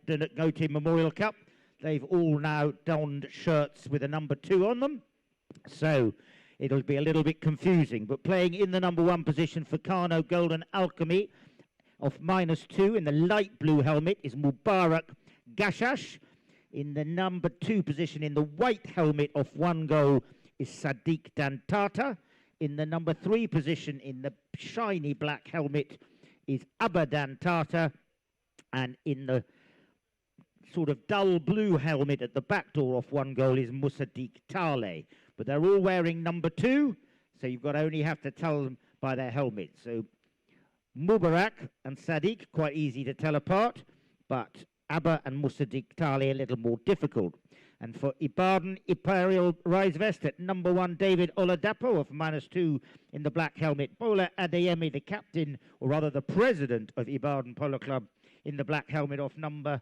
DANGOTE Memorial Cup. They've all now donned shirts with a number 2 on them. So it'll be a little bit confusing. But playing in the number 1 position for KANO Golden Alchemy of -2 in the light blue helmet is Mubarak Gashash. In the number 2 position in the white helmet of 1 goal is Sadiq Dantata. In the number 3 position in the shiny black helmet is IBADAN Tata. And in the sort of dull blue helmet at the back door of 1 goal is Musaddiq Tale. But they're all wearing number 2, so you've got to only have to tell them by their helmets. So Mubarak and Sadiq, quite easy to tell apart, but Abba and Musaddiq Tale a little more difficult. And for IBADAN, Imperial RISEVEST at number 1, David Oladapo of -2 in the black helmet. Bola Adeyemi, the captain, or rather the president of IBADAN Polo Club, in the black helmet of number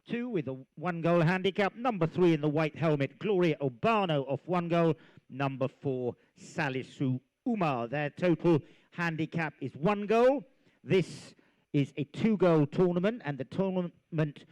2 with a 1 goal handicap. Number 3 in the white helmet, Gloria Obano of 1 goal. Number 4, Salisu Umar. Their total handicap is 1 goal. This is a 2-goal tournament, and the tournament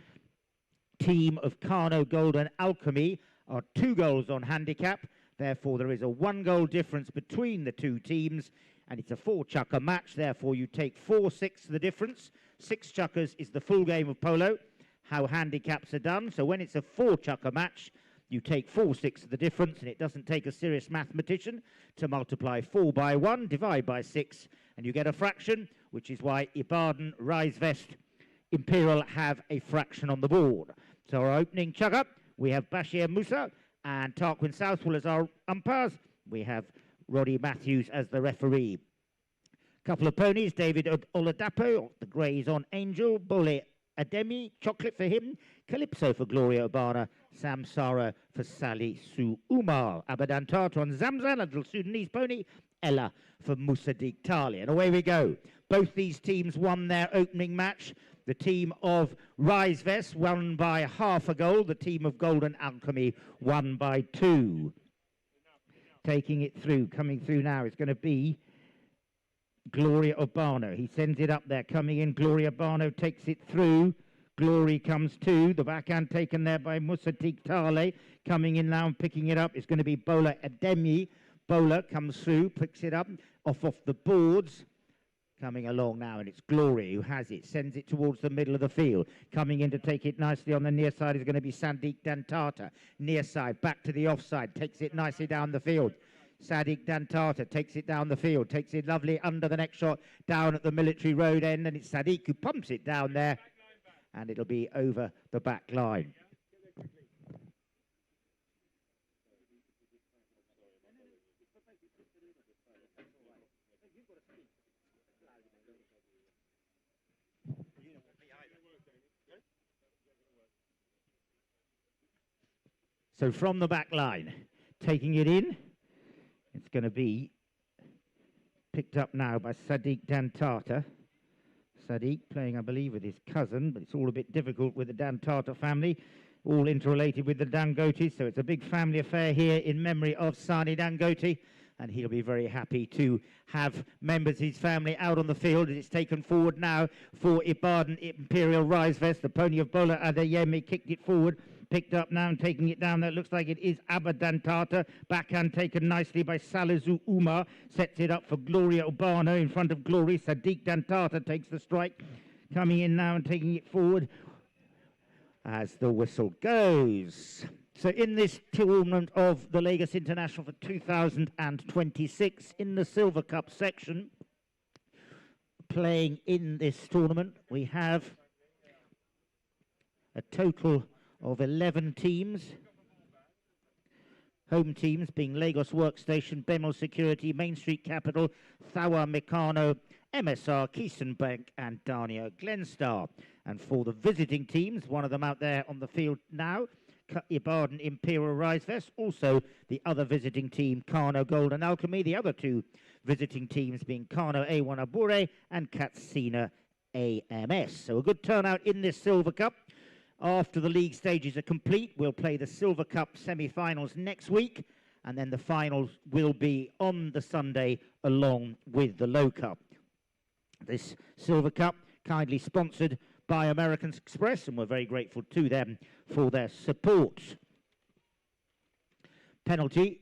team of KANO Golden Alchemy are 2 goals on handicap. Therefore, there is a 1-goal difference between the 2 teams, and it's a 4-chukker match. Therefore, you take 4-6 the difference. 6 chukkers is the full game of polo, how handicaps are done. So when it's a 4-chukker match, you take 4-6 the difference, and it doesn't take a serious mathematician to multiply 4 by 1, divide by 6, and you get a fraction, which is why IBADAN, RISEVEST, Imperial have a fraction on the board. So our opening chukker, we have Bashir Musa and Tarquin Southwell as our umpires. We have Roddy Matthews as the referee. Couple of ponies, David Oladapo, the greys on Angel, Bole Ademi, chocolate for him, Calypso for Gloria Obana, Samsara for Sally Sue Umar, Abadan Tata on Zamzan, a little Sudanese pony, Ella for Musaddiq Tali. And away we go. Both these teams won their opening match. The team of RISEVEST won by half a goal. The team of Golden Alchemy won by 2. Taking it through, coming through now, it's going to be Gloria Urbano. He sends it up there, coming in. Gloria Urbano takes it through. Glory comes to. The backhand taken there by Musaddiq Tale. Coming in now and picking it up. It's going to be Bola Ademi. Bola comes through, picks it up off the boards. Coming along now, and it's Glory who has it, sends it towards the middle of the field. Coming in to take it nicely on the near side is going to be Sadiq Dantata. Near side, back to the offside, takes it nicely down the field. Sadiq Dantata takes it down the field, takes it lovely under the next shot, down at the Military Road end, and it's Sadiq who pumps it down there, and it'll be over the back line. So from the back line, taking it in, it's going to be picked up now by Sadiq Dantata. Sadiq playing, I believe, with his cousin, but it's all a bit difficult with the Dantata family, all interrelated with the Dangote, so it's a big family affair here in memory of Sani Dangote, and he'll be very happy to have members of his family out on the field as it's taken forward now for IBADAN Imperial RISEVEST. The pony of Bola Adeyemi kicked it forward, picked up now and taking it down there. It looks like it is Abadan Tata. Backhand taken nicely by Salisu Umar. Sets it up for Gloria Urbano in front of Glory. Sadiq Dantata takes the strike. Coming in now and taking it forward as the whistle goes. So in this tournament of the Lagos International for 2026, in the Silver Cup section, playing in this tournament, we have a total of 11 teams. Home teams being Lagos Workstation, Bemel Security, Main Street Capital, Thawa Meccano, MSR, Keystone Bank, and DANIA GLENSTAR. And for the visiting teams, one of them out there on the field now, IBADAN Imperial RISEVEST, also the other visiting team, KANO Golden Alchemy, the other 2 visiting teams being KANO A1 Abure and Katsina AMS. So a good turnout in this Silver Cup. After the league stages are complete, we'll play the Silver Cup semi-finals next week, and then the finals will be on the Sunday along with the Low Cup. This Silver Cup kindly sponsored by American Express, and we're very grateful to them for their support. Penalty,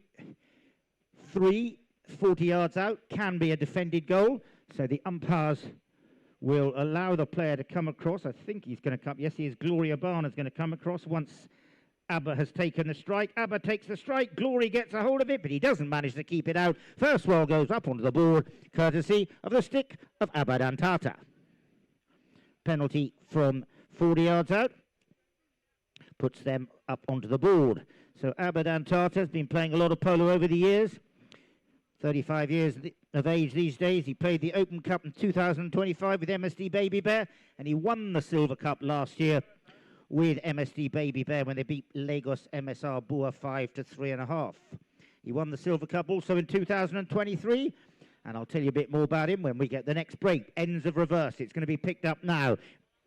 40 yards out, can be a defended goal, so the umpires will allow the player to come across. I think he's going to come. Yes, he is. Gloria Barner's going to come across once ABBA has taken the strike. ABBA takes the strike. Glory gets a hold of it, but he doesn't manage to keep it out. First ball goes up onto the board, courtesy of the stick of IBADAN Tata. Penalty from 40 yards out puts them up onto the board. So IBADAN Tata has been playing a lot of polo over the years. 35 years of age these days. He played the Open Cup in 2025 with MSD Baby Bear, and he won the Silver Cup last year with MSD Baby Bear when they beat Lagos MSR Bua 5-3.5. He won the Silver Cup also in 2023, and I'll tell you a bit more about him when we get the next break. Ends of reverse. It's going to be picked up now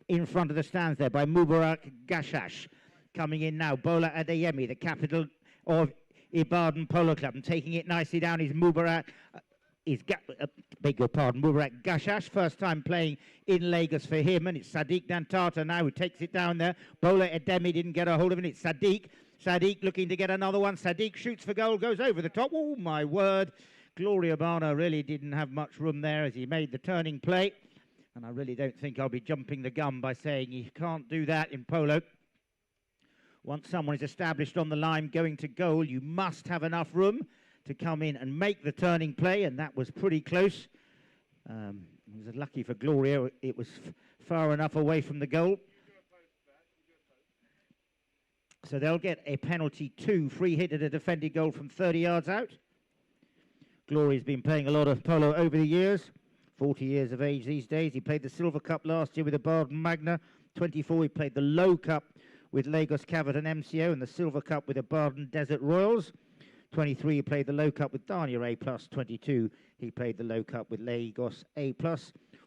in front of the stands there by Mubarak Gashash. Coming in now, Bola Adeyemi, the capital of IBADAN Polo Club, and taking it nicely down is Mubarak. Beg your pardon, Mubarak Gashash, first time playing in Lagos for him, and it's Sadiq Dantata now who takes it down there. Bola Adeyemi didn't get a hold of it, it's Sadiq. Sadiq looking to get another one. Sadiq shoots for goal, goes over the top. Oh my word, Gloria Barner really didn't have much room there as he made the turning play, and I really don't think I'll be jumping the gun by saying you can't do that in polo. Once someone is established on the line going to goal, you must have enough room to come in and make the turning play, and that was pretty close. It was lucky for Gloria, it was far enough away from the goal. So they'll get a penalty 2, free hit at a defended goal from 30 yards out. Gloria's been playing a lot of polo over the years, 40 years of age these days. He played the Silver Cup last year with the Bard Magna. 24, he played the Low Cup with Lagos Caverton MCO and the Silver Cup with the Barden Desert Royals. 23, he played the Low Cup with DANIA A+. 22, he played the Low Cup with Lagos A+,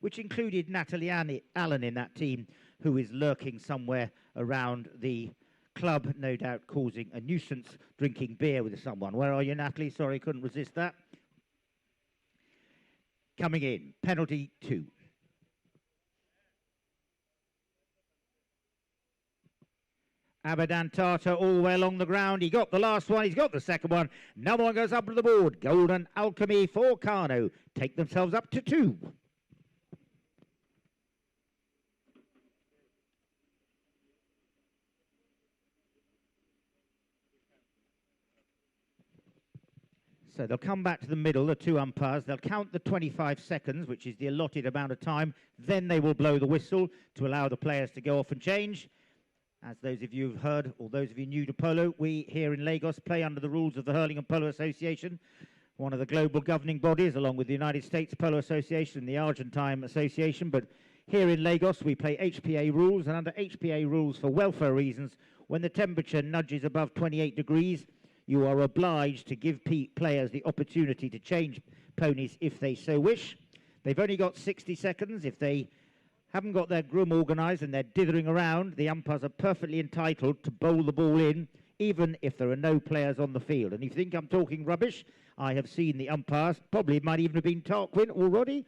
which included Natalie Allen in that team, who is lurking somewhere around the club, no doubt causing a nuisance, drinking beer with someone. Where are you, Natalie? Sorry, couldn't resist that. Coming in, penalty 2. IBADAN Tata all the way along the ground. He got the last one. He's got the second one. Another one goes up to the board. Golden Alchemy for KANO. Take themselves up to 2. So they'll come back to the middle, the 2 umpires. They'll count the 25 seconds, which is the allotted amount of time. Then they will blow the whistle to allow the players to go off and change. As those of you have heard, or those of you new to polo, we here in Lagos play under the rules of the Hurling and Polo Association, one of the global governing bodies, along with the United States Polo Association and the Argentine Association. But here in Lagos, we play HPA rules, and under HPA rules, for welfare reasons, when the temperature nudges above 28 degrees, you are obliged to give players the opportunity to change ponies if they so wish. They've only got 60 seconds. If they haven't got their groom organised and they're dithering around, the umpires are perfectly entitled to bowl the ball in, even if there are no players on the field. And if you think I'm talking rubbish, I have seen the umpires, probably might even have been Tarquin already,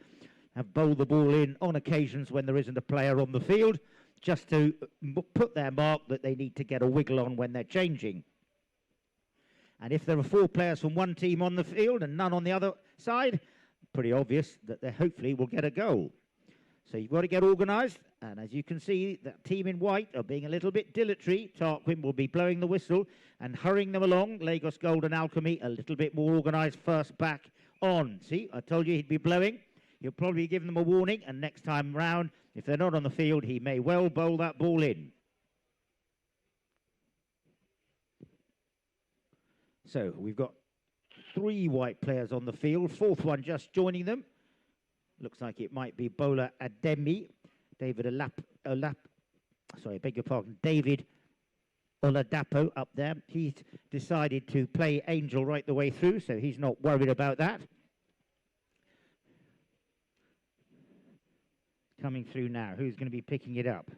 have bowled the ball in on occasions when there isn't a player on the field, just to put their mark that they need to get a wiggle on when they're changing. And if there are 4 players from one team on the field and none on the other side, pretty obvious that they hopefully will get a goal. So you've got to get organised, and as you can see, the team in white are being a little bit dilatory. Tarquin will be blowing the whistle and hurrying them along. Lagos Golden Alchemy a little bit more organised, first back on. See, I told you he'd be blowing. He'll probably give them a warning, and next time round, if they're not on the field, he may well bowl that ball in. So we've got 3 white players on the field, 4th one just joining them. Looks like it might be Bola Adeyemi. David Oladapo up there. He's decided to play Angel right the way through, so he's not worried about that. Coming through now. Who's going to be picking it up?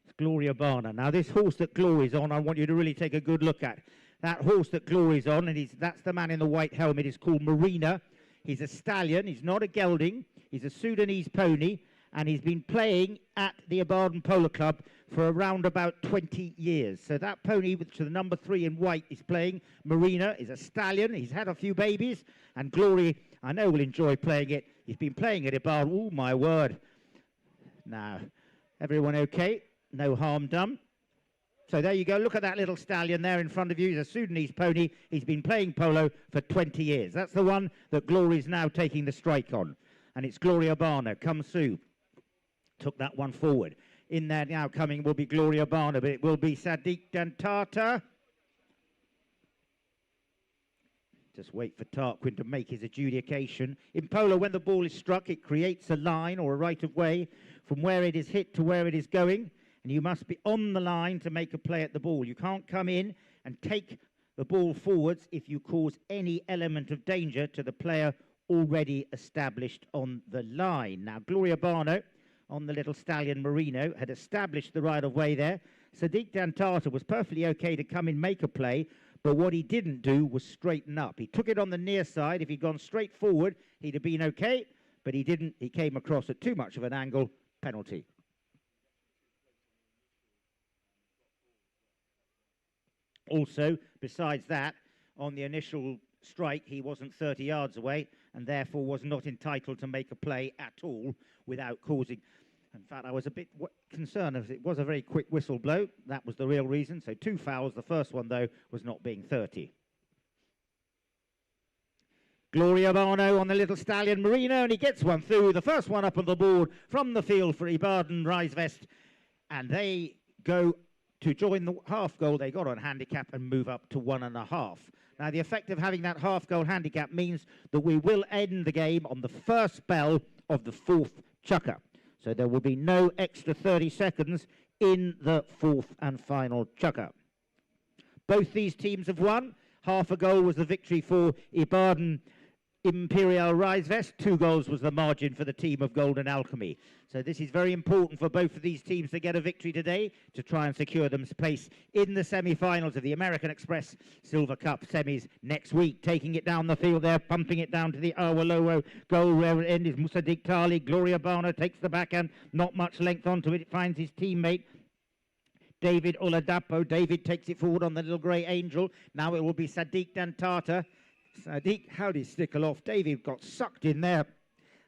It's Gloria Barner. Now, this horse that Glory's on, I want you to really take a good look at. That horse that Glory's on, and that's the man in the white helmet, is called Marina. He's a stallion. He's not a gelding. He's a Sudanese pony. and he's been playing at the IBADAN Polo Club for around about 20 years. So that pony, which the number 3 in white is playing, Marina, is a stallion. He's had a few babies, and Glory, I know, will enjoy playing it. He's been playing at IBADAN, oh my word. Now, everyone okay? No harm done. So there you go. Look at that little stallion there in front of you. He's a Sudanese pony. He's been playing polo for 20 years. That's the one that Glory's now taking the strike on. And it's Gloria Barner. Kamsu took that one forward. In there now coming will be Gloria Barner, but it will be Sadiq Dantata. Just wait for Tarquin to make his adjudication. In polo, when the ball is struck, it creates a line or a right of way from where it is hit to where it is going. And you must be on the line to make a play at the ball. You can't come in and take the ball forwards if you cause any element of danger to the player already established on the line. Now, Gloria Barno on the little stallion Marino had established the right of way there. Sadiq Dantata was perfectly okay to come in, make a play, but what he didn't do was straighten up. He took it on the near side. If he'd gone straight forward, he'd have been okay, but he didn't. He came across at too much of an angle. Penalty. Also, besides that, on the initial strike, he wasn't 30 yards away and therefore was not entitled to make a play at all without causing. In fact, I was a bit concerned as it was a very quick whistle blow. That was the real reason. So 2 fouls. The first one, though, was not being 30. Gloria Barno on the little stallion Marino, and he gets one through. The first one up on the board from the field for IBADAN RISEVEST, and they go to join the half goal they got on handicap and move up to 1.5. Now, the effect of having that half goal handicap means that we will end the game on the first bell of the 4th chukker. So there will be no extra 30 seconds in the 4th and final chukker. Both these teams have won. Half a goal was the victory for IBADAN IMPERIAL RISEVEST. 2 goals was the margin for the team of Golden Alchemy. So this is very important for both of these teams to get a victory today to try and secure them place in the semi-finals of the American Express Silver Cup semis next week. Taking it down the field there, pumping it down to the Awolowo goal where it end is Musa Diktali. Gloria Barner takes the backhand, not much length onto it. It finds his teammate David Oladapo. David takes it forward on the little grey angel. Now it will be Sadiq Dantata. Sadiq, how did he stickle off? David got sucked in there,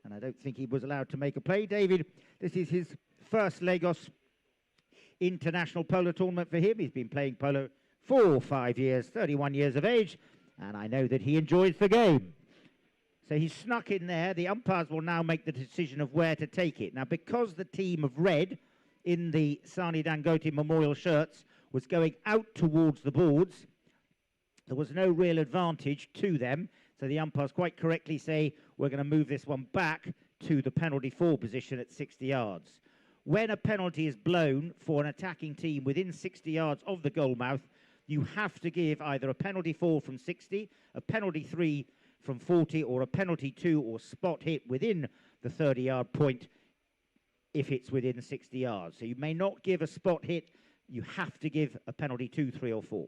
and I don't think he was allowed to make a play. David, this is his first Lagos International Polo Tournament for him. He's been playing polo for 5 years, 31 years of age, and I know that he enjoys the game. So he's snuck in there. The umpires will now make the decision of where to take it. Now, because the team of red in the SANI Dangote Memorial shirts was going out towards the boards, there was no real advantage to them, so the umpires quite correctly say we're going to move this one back to the penalty 4 position at 60 yards. When a penalty is blown for an attacking team within 60 yards of the goal mouth, you have to give either a penalty 4 from 60, a penalty 3 from 40, or a penalty 2 or spot hit within the 30-yard point if it's within 60 yards. So you may not give a spot hit, you have to give a penalty 2, 3 or 4.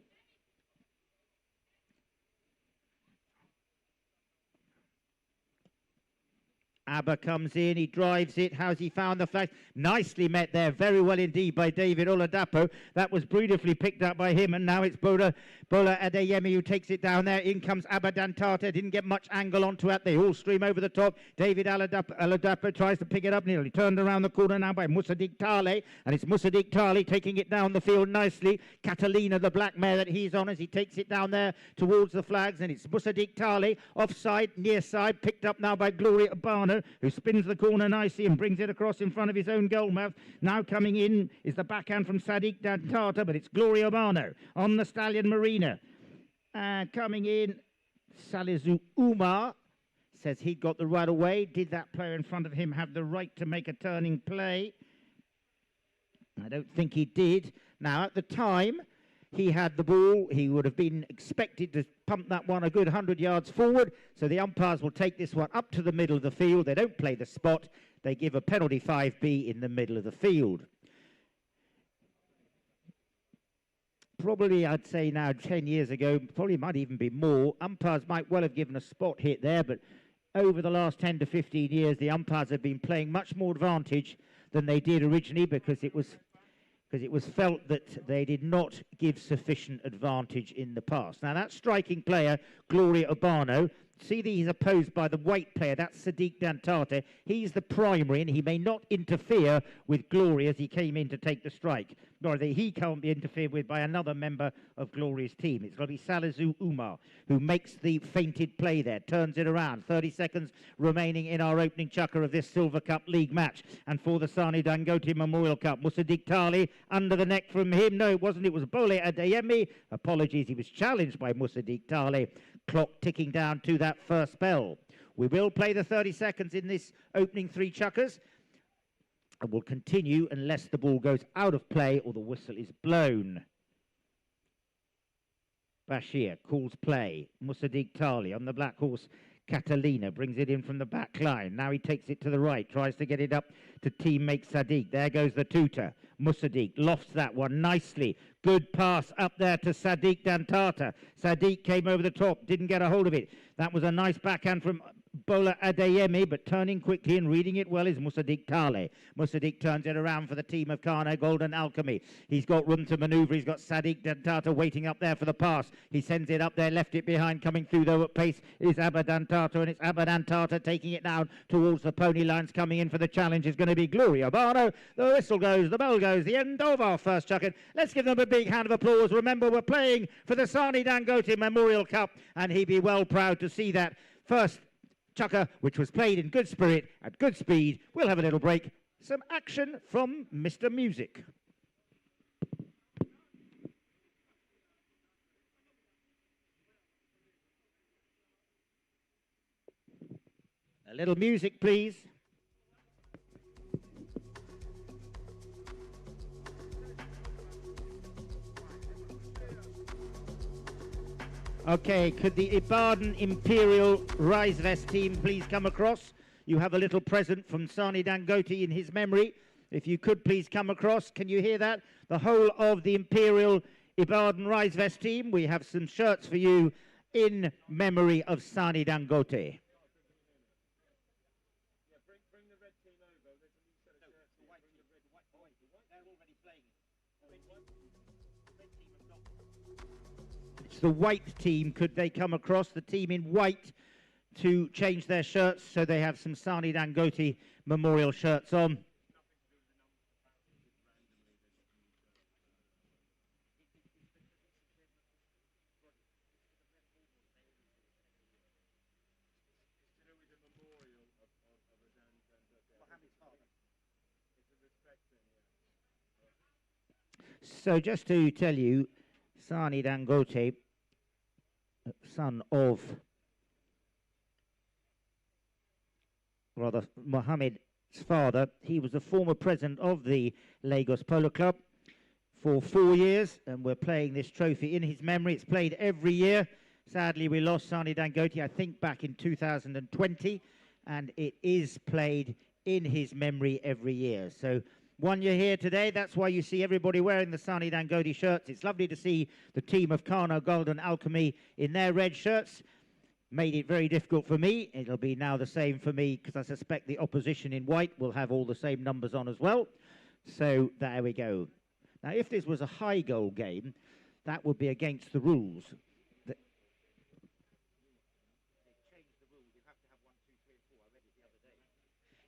Abba comes in, he drives it. How's he found the flag? Nicely met there, very well indeed by David Oladapo. That was beautifully picked up by him, and now it's Bola Adeyemi who takes it down there. In comes Abba Dantata, didn't get much angle onto it. They all stream over the top. David Oladapo tries to pick it up, nearly turned around the corner now by Musa Diktale, and it's Musa Diktale taking it down the field nicely. Catalina, the black mare that he's on, as he takes it down there towards the flags, and it's Musa Diktale, offside, near side, picked up now by Gloria Barno, who spins the corner nicely and brings it across in front of his own goal mouth. Now coming in is the backhand from Sadiq Dantata, but it's Gloria Barno on the stallion Marina. And coming in, Salizu Umar says he got the right away. Did that player in front of him have the right to make a turning play? I don't think he did. Now, at the time he had the ball, he would have been expected to pump that one a good 100 yards forward. So the umpires will take this one up to the middle of the field. They don't play the spot. They give a penalty 5B in the middle of the field. Probably, I'd say now, 10 years ago, probably might even be more, umpires might well have given a spot hit there, but over the last 10 to 15 years, the umpires have been playing much more advantage than they did originally because it was felt that they did not give sufficient advantage in the past. Now, that striking player, Gloria Urbano, see that he's opposed by the white player, that's Sadiq Dantate. He's the primary, and he may not interfere with Gloria as he came in to take the strike. Nor he can't be interfered with by another member of Gloria's team. It's got to be Salazu Umar, who makes the feinted play there, turns it around. 30 seconds remaining in our opening chukker of this Silver Cup League match. And for the SANI Dangote Memorial Cup, Musadik Tali under the neck from him. No, it wasn't. It was Bole Adeyemi. Apologies, he was challenged by Musadik Tali. Clock ticking down to that first spell. We will play the 30 seconds in this opening three chukkers, and will continue unless the ball goes out of play or the whistle is blown. Bashir calls play. Musadik Tali on the black horse. Catalina brings it in from the back line. Now he takes it to the right, tries to get it up to teammate Sadiq. There goes the tutor. Musadik lofts that one nicely. Good pass up there to Sadiq Dantata. Sadiq came over the top, didn't get a hold of it. That was a nice backhand from Bola Adeyemi, but turning quickly and reading it well is Musadik Tale. Musadik turns it around for the team of KANO Golden Alchemy. He's got room to manoeuvre. He's got Sadiq Dantata waiting up there for the pass. He sends it up there, left it behind. Coming through though at pace is IBADAN Tata, and it's IBADAN Tata taking it down towards the pony lines. Coming in for the challenge is going to be Gloria Urbano. The whistle goes, the bell goes, the end of our first chukker. Let's give them a big hand of applause. Remember, we're playing for the SANI Dangote Memorial Cup, and he'd be well proud to see that first chukker, which was played in good spirit at good speed. We'll have a little break. Some action from Mr. Music. A little music, please. Okay, could the IBADAN Imperial RISEVEST team please come across? You have a little present from SANI Dangote in his memory. If you could please come across. Can you hear that? The whole of the Imperial IBADAN RISEVEST team. We have some shirts for you in memory of SANI Dangote. It's the white team. Could they come across? The team in white to change their shirts so they have some SANI Dangote memorial shirts on. So just to tell you, SANI Dangote, son of, rather, Mohammed's father, he was the former president of the Lagos Polo Club for 4 years, and we're playing this trophy in his memory. It's played every year. Sadly, we lost SANI Dangote, I think, back in 2020, and it is played in his memory every year. So 1 year here today, that's why you see everybody wearing the SANI Dangote shirts. It's lovely to see the team of KANO Golden Alchemy in their red shirts. Made it very difficult for me. It'll be now the same for me because I suspect the opposition in white will have all the same numbers on as well. So there we go. Now, if this was a high goal game, that would be against the rules.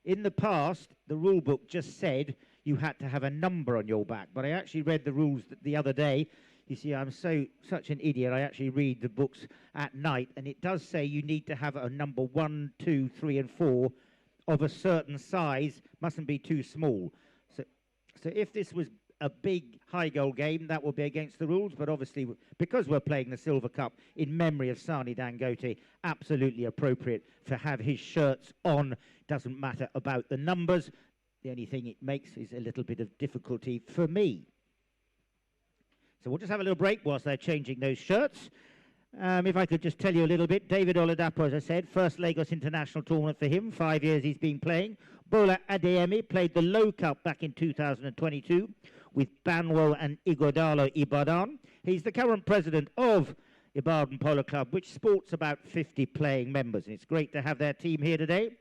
In the past, the rule book just said you had to have a number on your back, but I actually read the rules the other day. You see, I'm such an idiot. I actually read the books at night, and it does say you need to have a number 1, 2, 3, and 4 of a certain size. Mustn't be too small. So if this was a big high goal game, that would be against the rules, but obviously because we're playing the Silver Cup in memory of SANI Dangote, absolutely appropriate to have his shirts on. Doesn't matter about the numbers. The only thing it makes is a little bit of difficulty for me. So we'll just have a little break whilst they're changing those shirts. If I could just tell you a little bit, David Oladapo, as I said, first Lagos International Tournament for him, 5 years he's been playing. Bola Adeyemi played the Low Cup back in 2022 with Banwo and Igodalo Ibadan. He's the current president of IBADAN Polo Club, which sports about 50 playing members. And it's great to have their team here today.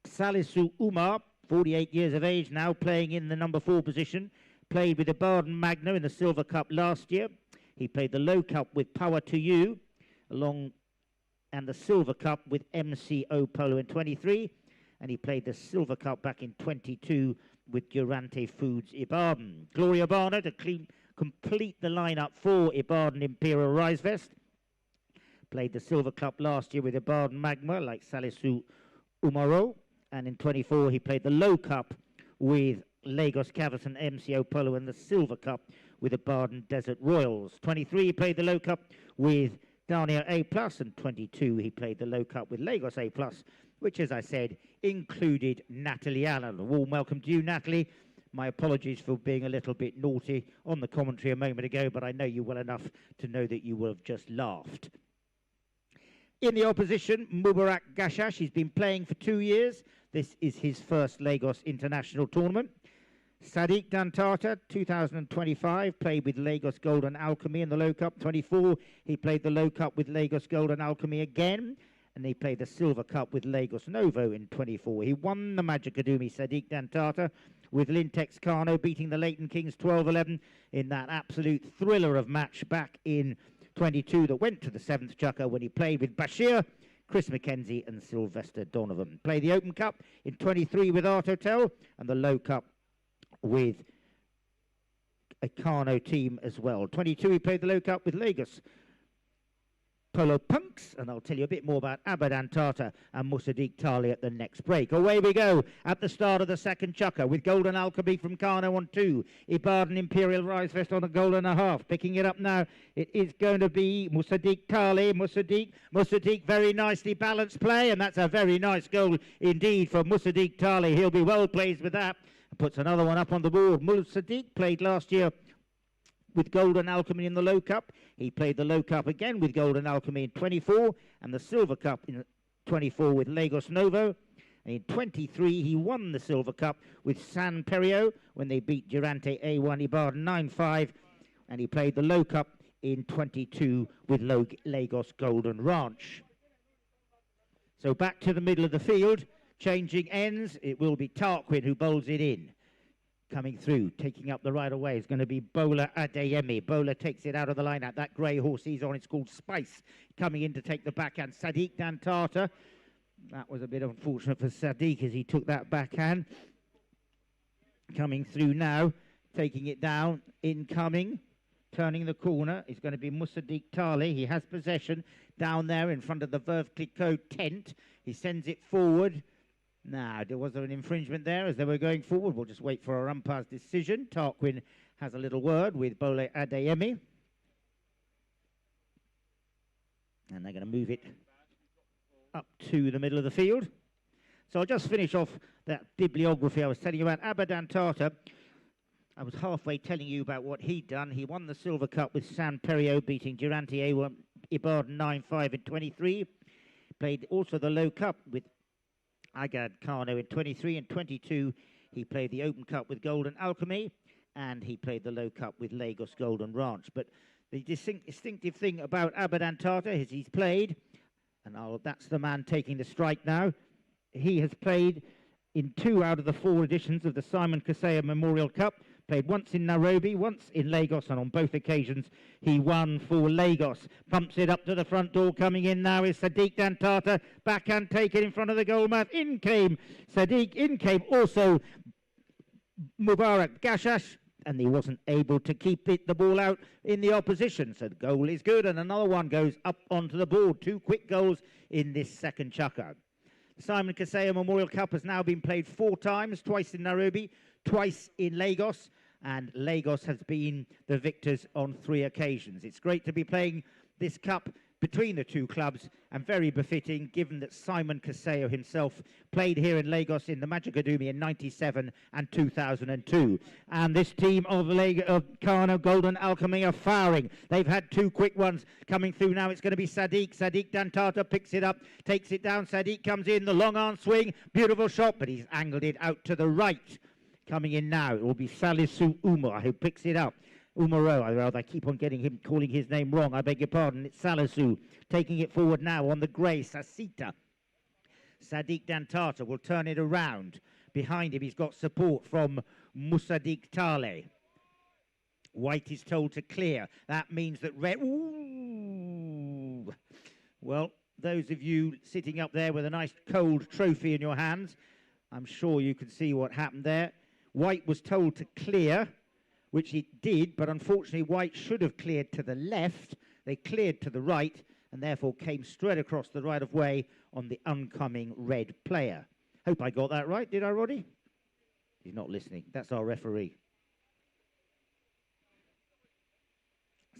Salisu Umar, 48 years of age now, playing in the number 4 position. Played with IBADAN Magna in the Silver Cup last year. He played the Low Cup with Power to You, and the Silver Cup with MCO Polo in 23. And he played the Silver Cup back in 22 with Durante Foods IBADAN. Gloria Barner to complete the lineup for IBADAN Imperial RISEVEST. Played the Silver Cup last year with IBADAN Magma, like Salisu Umaro. And in 24, he played the Low Cup with Lagos Cavison MCO Polo and the Silver Cup with IBADAN Desert Royals. 23, he played the Low Cup with DANIA A+, and 22, he played the Low Cup with Lagos A+, which, as I said, included Natalie Allen. A warm welcome to you, Natalie. My apologies for being a little bit naughty on the commentary a moment ago, but I know you well enough to know that you will have just laughed. In the opposition, Mubarak Gashash. He's been playing for 2 years. This is his first Lagos International Tournament. Sadiq Dantata, 2025, played with Lagos Golden Alchemy in the Low Cup. 24, he played the Low Cup with Lagos Golden Alchemy again. And he played the Silver Cup with Lagos Novo in 24. He won the Magic Academy, Sadiq Dantata, with Lintex Kano, beating the Leighton Kings 12-11 in that absolute thriller of match back in 22 that went to the 7th Chukka when he played with Bashir, Chris McKenzie and Sylvester Donovan. Played the Open Cup in 23 with Art Hotel and the Low Cup with a Kano team as well. 22, he played the Low Cup with Lagos Polo Punks, and I'll tell you a bit more about IBADAN Tata and Musaddiq Tali at the next break. Away we go at the start of the 2nd Chukka with Golden Alchemy from Kano on 2. IBADAN Imperial RISEVEST on a goal and a half. Picking it up now, it is going to be Musaddiq Tali. Musaddiq, very nicely balanced play, and that's a very nice goal indeed for Musaddiq Tali. He'll be well pleased with that. Puts another one up on the board. Musaddiq played last year with Golden Alchemy in the Low Cup. He played the Low Cup again with Golden Alchemy in 24 and the Silver Cup in 24 with Lagos Novo. And in 23, he won the Silver Cup with San Perio when they beat Durante A1 IBADAN 9-5. And he played the Low Cup in 22 with Lagos Golden Ranch. So back to the middle of the field. Changing ends, it will be Tarquin who bowls it in. Coming through, taking up the right of way is going to be Bola Adeyemi. Bola takes it out of the line out. That grey horse he's on, it's called Spice. Coming in to take the backhand, Sadiq Dantata. That was a bit unfortunate for Sadiq as he took that backhand. Coming through now, taking it down, incoming. Turning the corner is going to be Musaddiq Tali. He has possession down there in front of the Veuve Clicquot tent. He sends it forward. Now, was there an infringement there as they were going forward? We'll just wait for our umpire's decision. Tarquin has a little word with Bola Adeyemi. And they're going to move it up to the middle of the field. So I'll just finish off that bibliography I was telling you about. IBADAN Tata, I was halfway telling you about what he'd done. He won the Silver Cup with San Perio, beating Durante A1 IBADAN 9-5 in 23. Played also the Low Cup with Agad Kano in 23 and 22. He played the Open Cup with Golden Alchemy, and he played the Low Cup with Lagos Golden Ranch. But the distinctive thing about IBADAN Tata is he's played, and that's the man taking the strike now. He has played in 2 out of the 4 editions of the Simon Kaseya Memorial Cup. Played once in Nairobi, once in Lagos, and on both occasions he won for Lagos. Pumps it up to the front door. Coming in now is Sadiq Dantata. Backhand taken in front of the goal mouth. In came Sadiq. In came also Mubarak Gashash, and he wasn't able to keep the ball out in the opposition. So the goal is good, and another one goes up onto the board. 2 quick goals in this 2nd Chukka. The Simon Kaseya Memorial Cup has now been played 4 times, twice in Nairobi, twice in Lagos, and Lagos has been the victors on 3 occasions. It's great to be playing this cup between the 2 clubs, and very befitting given that Simon Kaseya himself played here in Lagos in the Magic Academy in 97 and 2002. And this team of Kano Golden Alchemy are firing. They've had 2 quick ones coming through now. It's going to be Sadiq. Sadiq Dantata picks it up, takes it down. Sadiq comes in, the long arm swing, beautiful shot, but he's angled it out to the right. Coming in now, it will be Salisu Umar who picks it up. I keep on calling his name wrong. I beg your pardon. It's Salisu taking it forward now on the grey. Sasita. Sadiq Dantata will turn it around. Behind him, he's got support from Musadik Tale. White is told to clear. That means that red... Ooh! Well, those of you sitting up there with a nice cold trophy in your hands, I'm sure you can see what happened there. White was told to clear, which it did, but unfortunately White should have cleared to the left. They cleared to the right, and therefore came straight across the right of way on the oncoming red player. Hope I got that right. Did I, Roddy? He's not listening. That's our referee.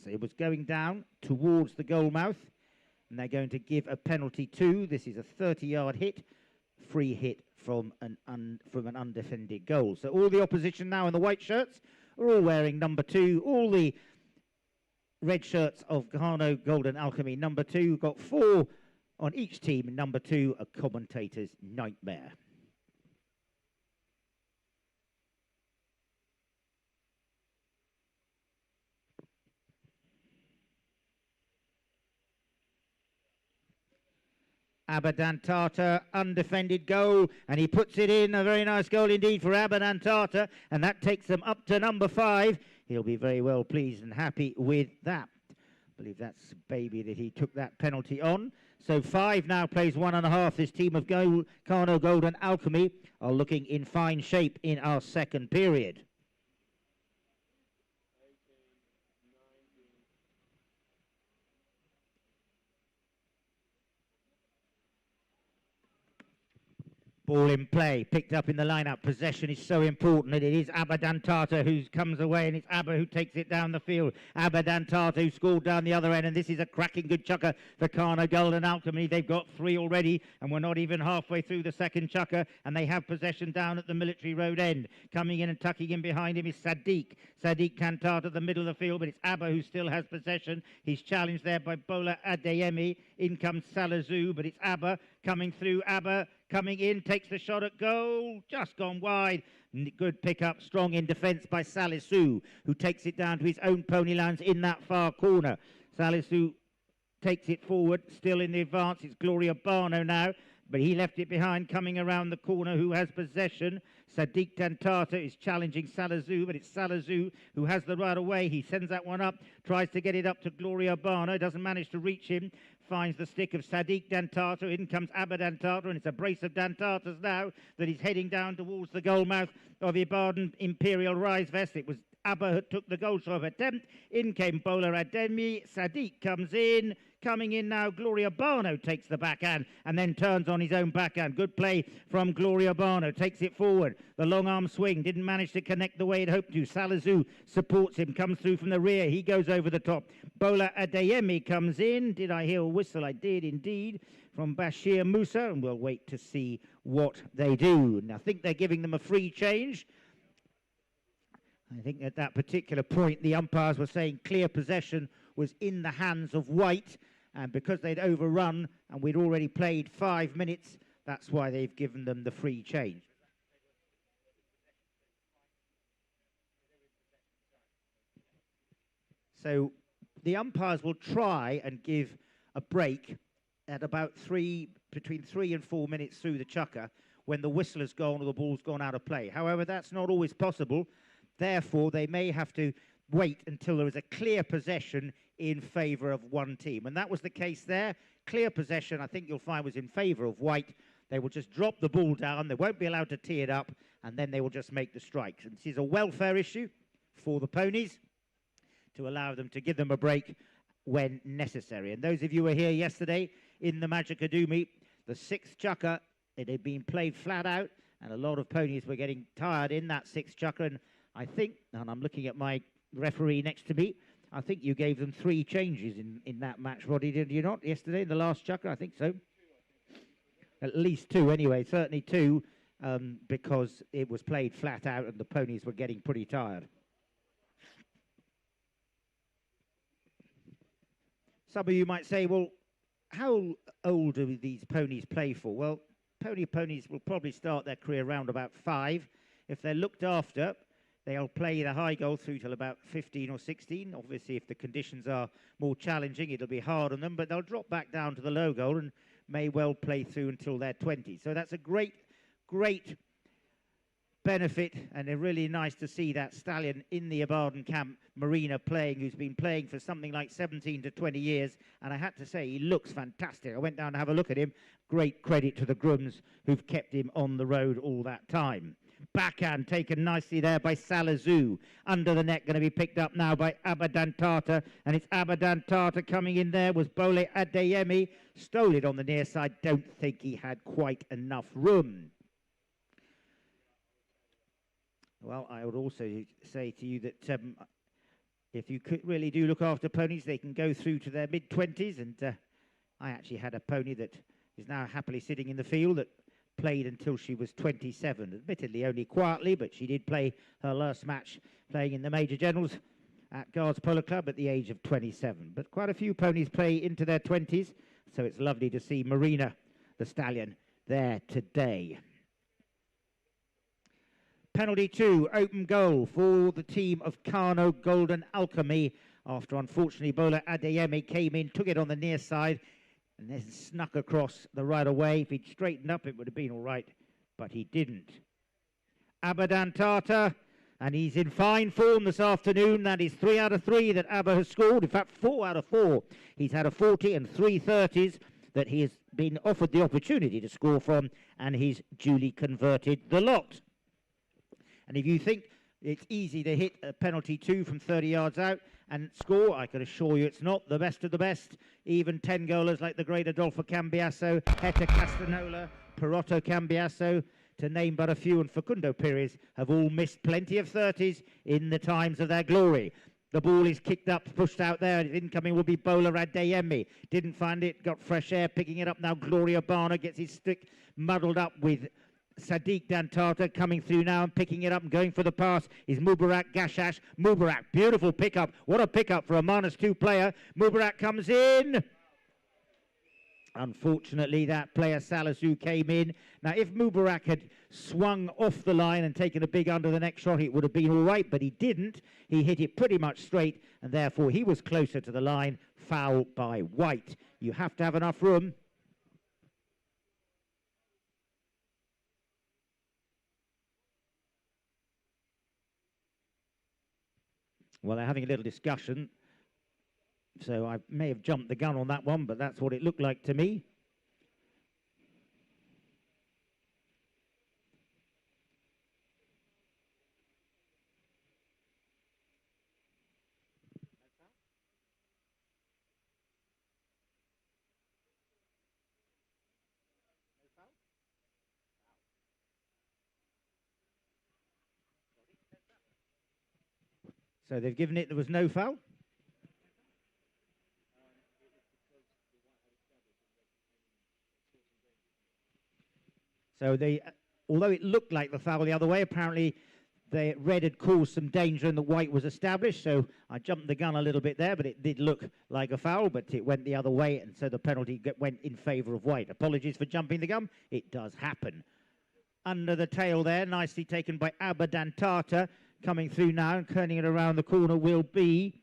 So it was going down towards the goal mouth, and they're going to give a penalty to. This is a 30-yard hit, free hit from an undefended goal. So all the opposition now in the white shirts are all wearing number 2. All the red shirts of KANO Golden Alchemy number 2. Got 4 on each team. Number 2, a commentator's nightmare. IBADAN Tata, undefended goal, and he puts it in. A very nice goal indeed for IBADAN Tata, and that takes them up to number 5. He'll be very well pleased and happy with that. I believe that's Baby that he took that penalty on. So 5 now plays 1.5. This team of KANO Golden Alchemy are looking in fine shape in our second period. Ball in play, picked up in the lineup. Possession is so important that it is IBADAN Tata who comes away, and it's Abba who takes it down the field. IBADAN Tata who scored down the other end, and this is a cracking good chucker for KANO Golden Alchemy. They've got 3 already, and we're not even halfway through the second chucker, and they have possession down at the Military Road end. Coming in and tucking in behind him is Sadiq. Sadiq Kantata at the middle of the field, but it's Abba who still has possession. He's challenged there by Bola Adeyemi. In comes Salazu, but it's Abba coming through. Abba coming in, takes the shot at goal, just gone wide. Good pick-up, strong in defence by Salisu, who takes it down to his own pony lines in that far corner. Salisu takes it forward, still in the advance. It's Gloria Barno now, but he left it behind, coming around the corner, who has possession. Sadiq Dantata is challenging Salazu, but it's Salazu who has the right away. He sends that one up, tries to get it up to Gloria Barno, doesn't manage to reach him. Finds the stick of Sadiq Dantata. In comes Abba Dantata, and it's a brace of Dantatas now that he's heading down towards the goal mouth of IBADAN Imperial RISEVEST. It was Abba who took the goal shot attempt. In came Bola Ademi. Sadiq comes in. Coming in now, Gloria Barno takes the backhand and then turns on his own backhand. Good play from Gloria Barno. Takes it forward. The long arm swing. Didn't manage to connect the way it hoped to. Salazu supports him. Comes through from the rear. He goes over the top. Bola Adeyemi comes in. Did I hear a whistle? I did indeed. From Bashir Musa. And we'll wait to see what they do. And I think they're giving them a free change. I think at that particular point, the umpires were saying clear possession was in the hands of White. And because they'd overrun and we'd already played 5 minutes, that's why they've given them the free change. So the umpires will try and give a break at about between 3 and 4 minutes through the chukker when the whistle has gone or the ball's gone out of play. However, that's not always possible. Therefore, they may have to wait until there is a clear possession in favour of one team. And that was the case there. Clear possession, I think you'll find, was in favour of White. They will just drop the ball down. They won't be allowed to tee it up, and then they will just make the strikes. And this is a welfare issue for the ponies to allow them to give them a break when necessary. And those of you who were here yesterday in the Magic Academy, the 6th chukker, it had been played flat out, and a lot of ponies were getting tired in that 6th chukker. And I think, and I'm looking at my referee next to me, I think you gave them 3 changes in that match, Roddy, did you not, yesterday in the last chukker? I think so. At least 2 anyway, certainly 2, because it was played flat out and the ponies were getting pretty tired. Some of you might say, well, how old do these ponies play for? Well, ponies will probably start their career around about 5. If they're looked after, They'll play the high goal through till about 15 or 16. Obviously, if the conditions are more challenging, it'll be hard on them, but they'll drop back down to the low goal and may well play through until they're 20. So that's a great, great benefit, and it's really nice to see that stallion in the IBADAN camp, Marina, playing, who's been playing for something like 17 to 20 years, and I had to say, he looks fantastic. I went down to have a look at him. Great credit to the grooms who've kept him on the road all that time. Backhand taken nicely there by Salazou. Under the net, going to be picked up now by IBADAN Tata. And it's IBADAN Tata coming in there. Was Bole Adeyemi. Stole it on the near side. Don't think he had quite enough room. Well, I would also say to you that if you could really do look after ponies, they can go through to their mid-20s. And I actually had a pony that is now happily sitting in the field that played until she was 27, admittedly only quietly, but she did play her last match playing in the Major Generals at Guards Polo Club at the age of 27. But quite a few ponies play into their 20s, so it's lovely to see Marina, the stallion, there today. Penalty 2, open goal for the team of KANO Golden Alchemy, after unfortunately Bole Adeyemi came in, took it on the near side, and then snuck across the right of way. If he'd straightened up, it would have been all right, but he didn't. IBADAN Tata, and he's in fine form this afternoon. That is 3 out of 3 that Abba has scored. In fact, 4 out of 4. He's had a 40 and 3 30s that he has been offered the opportunity to score from, and he's duly converted the lot. And if you think it's easy to hit a penalty 2 from 30 yards out and score, I can assure you it's not. The best of the best, even 10 goalers like the great Adolfo Cambiasso, Hector Castanola, Perotto Cambiasso, to name but a few, and Facundo Pires, have all missed plenty of 30s in the times of their glory. The ball is kicked up, pushed out there, and incoming will be Bole Adeyemi. Didn't find it, got fresh air, picking it up now. Gloria Bana gets his stick muddled up with Sadiq Dantata coming through now and picking it up and going for the pass is Mubarak Gashash. Mubarak, beautiful pickup. What a pickup for a -2 player. Mubarak comes in. Unfortunately, that player Salazou came in. Now, if Mubarak had swung off the line and taken a big under the neck shot, it would have been all right, but he didn't. He hit it pretty much straight, and therefore he was closer to the line. Foul by White. You have to have enough room. Well, they're having a little discussion, so I may have jumped the gun on that one, but that's what it looked like to me. So they've given it, there was no foul. So they, although it looked like the foul the other way, apparently the red had caused some danger and the white was established. So I jumped the gun a little bit there, but it did look like a foul, but it went the other way, and so the penalty went in favour of white. Apologies for jumping the gun. It does happen. Under the tail there, nicely taken by IBADAN Tata. Coming through now and turning it around the corner will be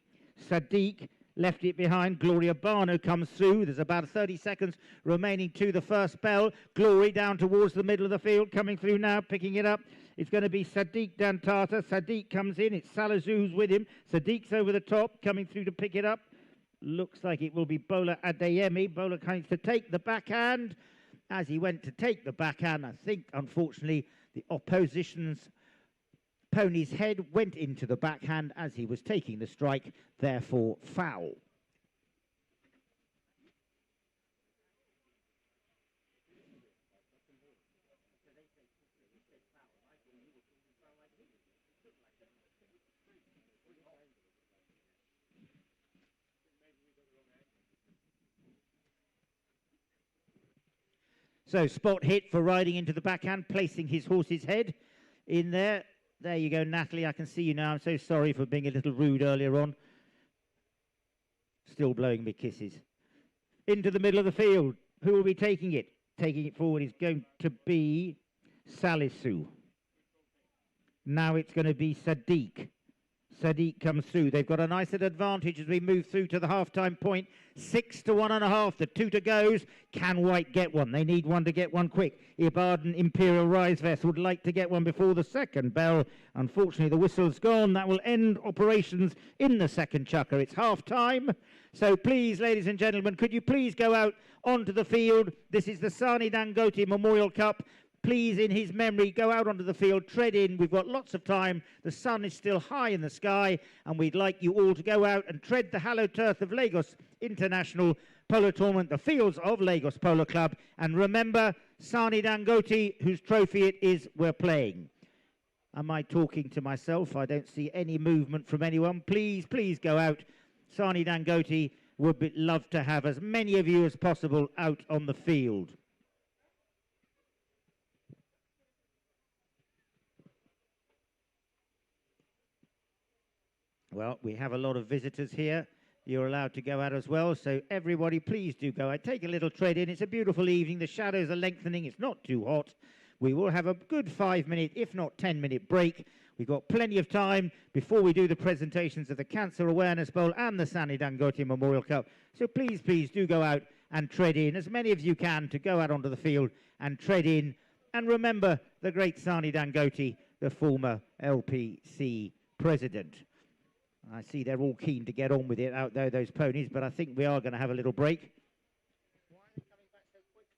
Sadiq. Left it behind. Gloria Bano comes through. There's about 30 seconds remaining to the first bell. Glory down towards the middle of the field. Coming through now, picking it up. It's going to be Sadiq Dantata. Sadiq comes in. It's Salazou's with him. Sadiq's over the top, coming through to pick it up. Looks like it will be Bole Adeyemi. Bole comes to take the backhand. As he went to take the backhand, I think, unfortunately, the opposition's pony's head went into the backhand as he was taking the strike, therefore foul. So spot hit for riding into the backhand, placing his horse's head in there. There you go, Natalie, I can see you now. I'm so sorry for being a little rude earlier on. Still blowing me kisses. Into the middle of the field. Who will be taking it? Taking it forward is going to be Salisu. Now it's going to be Sadiq. Sadiq comes through. They've got a nice advantage as we move through to the half-time point. 6 to 1.5. The 2 to goes. Can White get one? They need one to get one quick. IBADAN Imperial RISEVEST would like to get one before the second bell. Unfortunately, the whistle's gone. That will end operations in the second chukker. It's half-time. So please, ladies and gentlemen, could you please go out onto the field? This is the SANI DANGOTE Memorial Cup. Please, in his memory, go out onto the field, tread in. We've got lots of time. The sun is still high in the sky, and we'd like you all to go out and tread the hallowed turf of Lagos International Polo Tournament, the fields of Lagos Polo Club. And remember, SANI DANGOTE, whose trophy it is, we're playing. Am I talking to myself? I don't see any movement from anyone. Please, please go out. SANI DANGOTE would love to have as many of you as possible out on the field. Well, we have a lot of visitors here. You're allowed to go out as well, so everybody please do go out. Take a little tread in. It's a beautiful evening. The shadows are lengthening. It's not too hot. We will have a good 5-minute, if not 10-minute break. We've got plenty of time before we do the presentations of the Cancer Awareness Bowl and the SANI DANGOTE Memorial Cup. So please, please do go out and tread in. As many of you can to go out onto the field and tread in. And remember the great SANI DANGOTE, the former LPC president. I see they're all keen to get on with it out there, those ponies, but I think we are going to have a little break. Why are they coming back so quickly?